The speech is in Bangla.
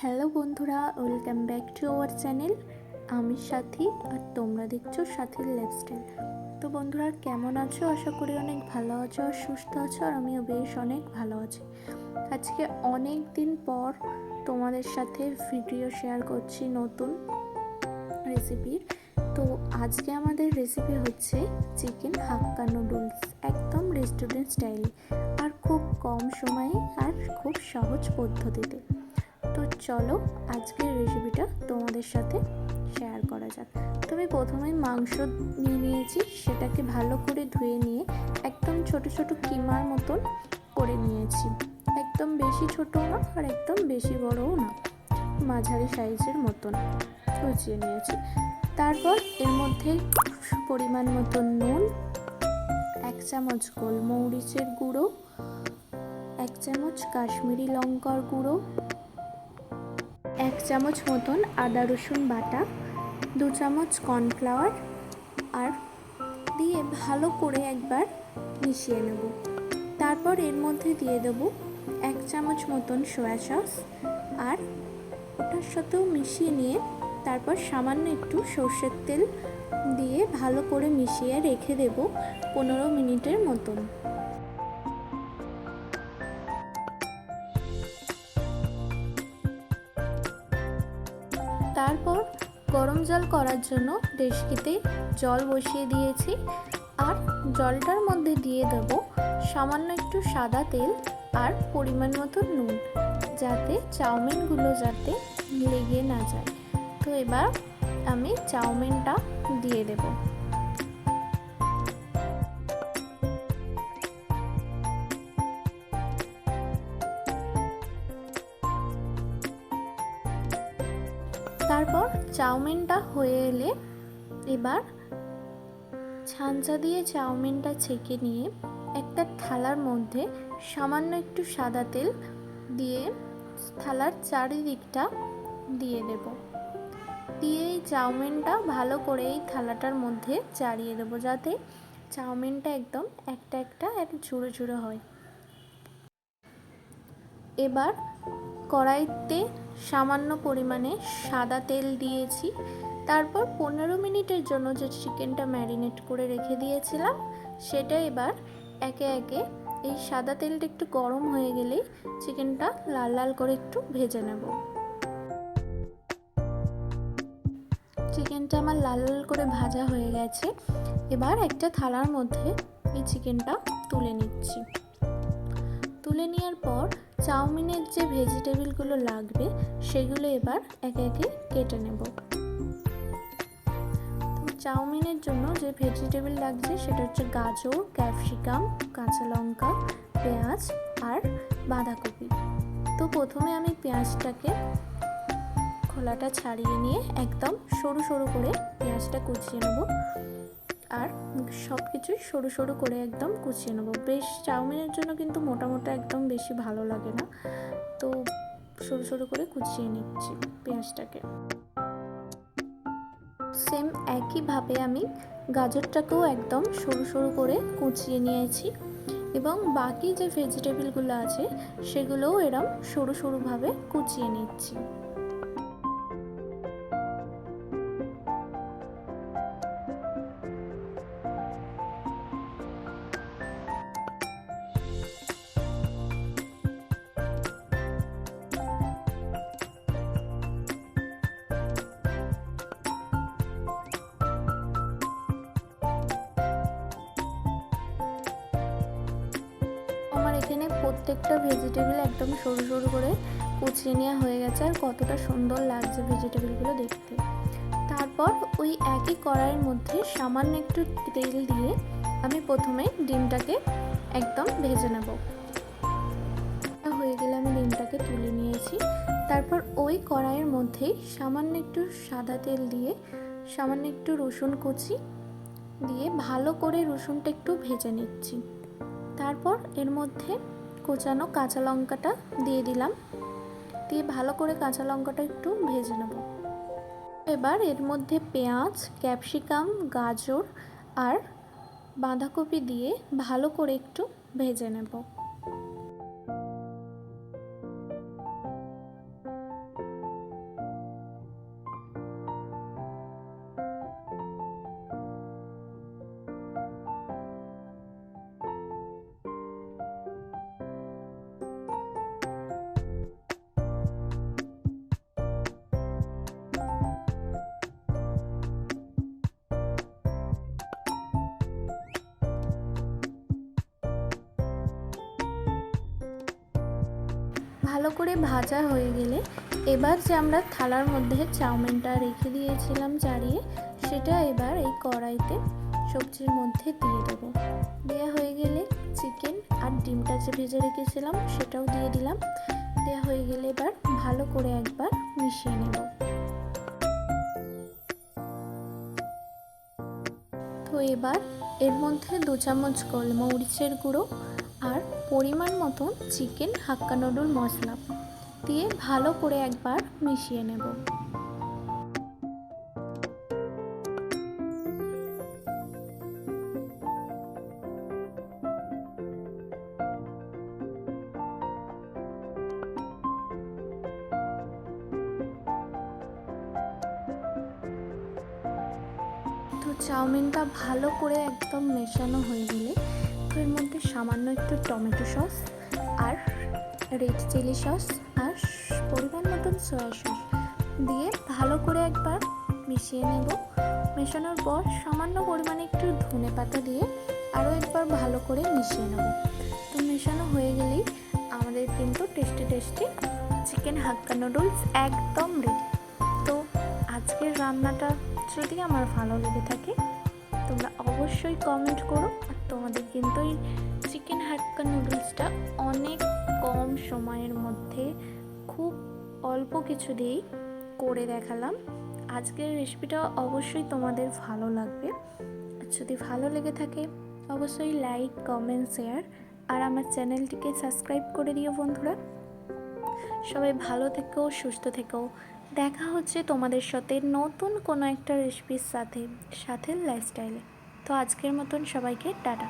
হ্যালো বন্ধুরা, welcome back to our channel. আমি সাথী আর তোমরা দেখছো সাথীর লাইফস্টাইল। তো বন্ধুরা, কেমন আছো? আশা করি অনেক ভালো আছো আর সুস্থ আছো, আর আমিও বেশ অনেক ভালো আছি। আজকে অনেক দিন পর তোমাদের সাথে ভিডিও শেয়ার করছি নতুন রেসিপির। তো আজকে আমাদের রেসিপি হচ্ছে চিকেন হাক্কা নুডলস, একদম রেস্টুরেন্ট স্টাইলে, আর খুব কম সময়ে আর খুব সহজ পদ্ধতিতে। তো চলো আজকের রেসিপিটা তোমাদের সাথে শেয়ার করা যাক। তো আমি প্রথমেই মাংস নিয়ে নিয়েছি, সেটাকে ভালো করে ধুয়ে নিয়ে একদম ছোট ছোট কিমার মতন করে নিয়েছি। একদম বেশি ছোটও না আর একদম বেশি বড়ও না, মাঝারি সাইজের মতন কুচিয়ে নিয়েছি। তারপর এর মধ্যে পরিমাণ মতন নুন, 1 চামচ গোলমরিচের গুঁড়ো, 1 চামচ কাশ্মীরি লঙ্কার গুঁড়ো, 1 চামচ মতন আদা রসুন বাটা, 2 চামচ কর্নফ্লাওয়ার আর দিয়ে ভালো করে একবার মিশিয়ে নেব। তারপর এর মধ্যে দিয়ে দেব 1 চামচ মতন সয়া সস, আর ওটার সাথেও মিশিয়ে নিয়ে তারপর সামান্য একটু সর্ষের তেল দিয়ে ভালো করে মিশিয়ে রেখে দেব 15 মিনিটের মতন। তারপর গরম জল করার জন্য ডেকচিতে জল বসিয়ে দিয়েছি, আর জলটার মধ্যে দিয়ে দেব সামান্য একটু সাদা তেল আর পরিমাণ মতো নুন, যাতে চাউমিনগুলো যাতে লেগে না যায়। তো এবার আমি চাউমিনটা দিয়ে দেব। তারপর চাউমিনটা হয়ে এলে এবার ছাঁচা দিয়ে চাউমিনটা ছেঁকে নিয়ে একটা থালার মধ্যে সামান্য একটু সাদা তেল দিয়ে থালার চারিদিকটা দিয়ে দেব। দিয়ে এই চাউমিনটা ভালো করে এই থালাটার মধ্যে চাড়িয়ে দেবো, যাতে চাউমিনটা একদম একটা একটু ঝুড়ো ঝুড়ো হয়। এবার কড়াইতে সামান্য পরিমাণে সাদা তেল দিয়েছি। তারপর 15 মিনিটের জন্য যে চিকেনটা ম্যারিনেট করে রেখে দিয়েছিলাম, সেটা এবার একে একে এই সাদা তেলটা একটু গরম হয়ে গেলেই চিকেনটা লাল লাল করে একটু ভেজে নেব। চিকেনটা আমার লাল লাল করে ভাজা হয়ে গেছে। এবার একটা থালার মধ্যে এই চিকেনটা তুলে নিচ্ছি। তুলে নেওয়ার পর চাউমিনের যে ভেজিটেবলগুলো লাগবে সেগুলো এবার একে একে কেটে নেব। চাউমিনের জন্য যে ভেজিটেবল লাগছে সেটা হচ্ছে গাজর, ক্যাপসিকাম, কাঁচা লঙ্কা, পেঁয়াজ আর বাঁধাকপি। তো প্রথমে আমি পেঁয়াজটাকে খোলাটা ছাড়িয়ে নিয়ে একদম সরু সরু করে পেঁয়াজটা কুচিয়ে নেব, আর সব কিছুই সরু সরু করে একদম কুচিয়ে নেব। বেশ চাউমিনের জন্য কিন্তু মোটা মোটা একদম বেশি ভালো লাগে না, তো সরু সরু করে কুচিয়ে নিচ্ছি পেঁয়াজটাকে। সেম একইভাবে আমি গাজরটাকেও একদম সরু সরু করে কুচিয়ে নিয়েছি, এবং বাকি যে ভেজিটেবলগুলো আছে সেগুলোও এরম সরু সরুভাবে কুচিয়ে নিচ্ছি। আমার এখানে প্রত্যেকটা ভেজিটেবল একদম সরু সরু করে কুচিয়ে নেওয়া হয়ে গেছে, আর কতটা সুন্দর লাগছে ভেজিটেবলগুলো দেখতে। তারপর ওই একই কড়াইয়ের মধ্যে সামান্য একটু তেল দিয়ে আমি প্রথমে ডিমটাকে একদম ভেজে নেব। হয়ে গেলে আমি ডিমটাকে তুলে নিয়েছি। তারপর ওই কড়াইয়ের মধ্যেই সামান্য একটু সাদা তেল দিয়ে সামান্য একটু রসুন কুচি দিয়ে ভালো করে রসুনটা একটু ভেজে নিচ্ছি। তারপর এর মধ্যে কোচানো কাঁচা লঙ্কাটা দিয়ে দিলাম, দিয়ে ভালো করে কাঁচা লঙ্কাটা একটু ভেজে নেব। এবার এর মধ্যে পেঁয়াজ, ক্যাপসিকাম, গাজর আর বাঁধাকপি দিয়ে ভালো করে একটু ভেজে নেব। ভালো করে ভাজা হয়ে গেলে এবার যে আমরা থালার মধ্যে চাউমিনটা রেখে দিয়েছিলাম চাড়িয়ে, সেটা এবার এই কড়াইতে সবজির মধ্যে দিয়ে দেবো। দেওয়া হয়ে গেলে চিকেন আর ডিমটা যে ভেজে রেখেছিলাম সেটাও দিয়ে দিলাম। দেওয়া হয়ে গেলে এবার ভালো করে একবার মিশিয়ে নেব। তো এবার এর মধ্যে 2 চামচ গোলমরিচের গুঁড়ো আর পরিমাণ মতন চিকেন হাক্কা নুডুল মশলা দিয়ে ভালো করে একবার মিশিয়ে নেব। তো চাউমিনটা ভালো করে একদম মেশানো হয়ে গেলে তো এর মধ্যে সামান্য একটু টমেটো সস আর রেড চিলি সস আর পরিমাণ মতন সয়া সস দিয়ে ভালো করে একবার মিশিয়ে নেব। মেশানোর পর সামান্য পরিমাণে একটু ধনে পাতা দিয়ে আরও একবার ভালো করে মিশিয়ে নেব। তো মেশানো হয়ে গেলেই আমাদের কিন্তু টেস্টি চিকেন হাক্কা নুডলস একদম রেডি। তো আজকের রান্নাটা যদি আমার ভালো লেগে থাকে তোমরা অবশ্যই কমেন্ট করো। আর তোমাদের কিন্তু এই চিকেন হাক্কা নুডলসটা অনেক কম সময়ের মধ্যে খুব অল্প কিছু দিয়েই করে দেখালাম। আজকের রেসিপিটা অবশ্যই তোমাদের ভালো লাগবে। যদি ভালো লেগে থাকে অবশ্যই লাইক, কমেন্ট, শেয়ার আর আমার চ্যানেলটিকে সাবস্ক্রাইব করে দিও বন্ধুরা। সবাই ভালো থেকো, সুস্থ থেকো। দেখা হচ্ছে তোমাদের সাথে নতুন কোনো একটা রেসিপির সাথে লাইফস্টাইলে। তো আজকের মতন সবাইকে টাটা।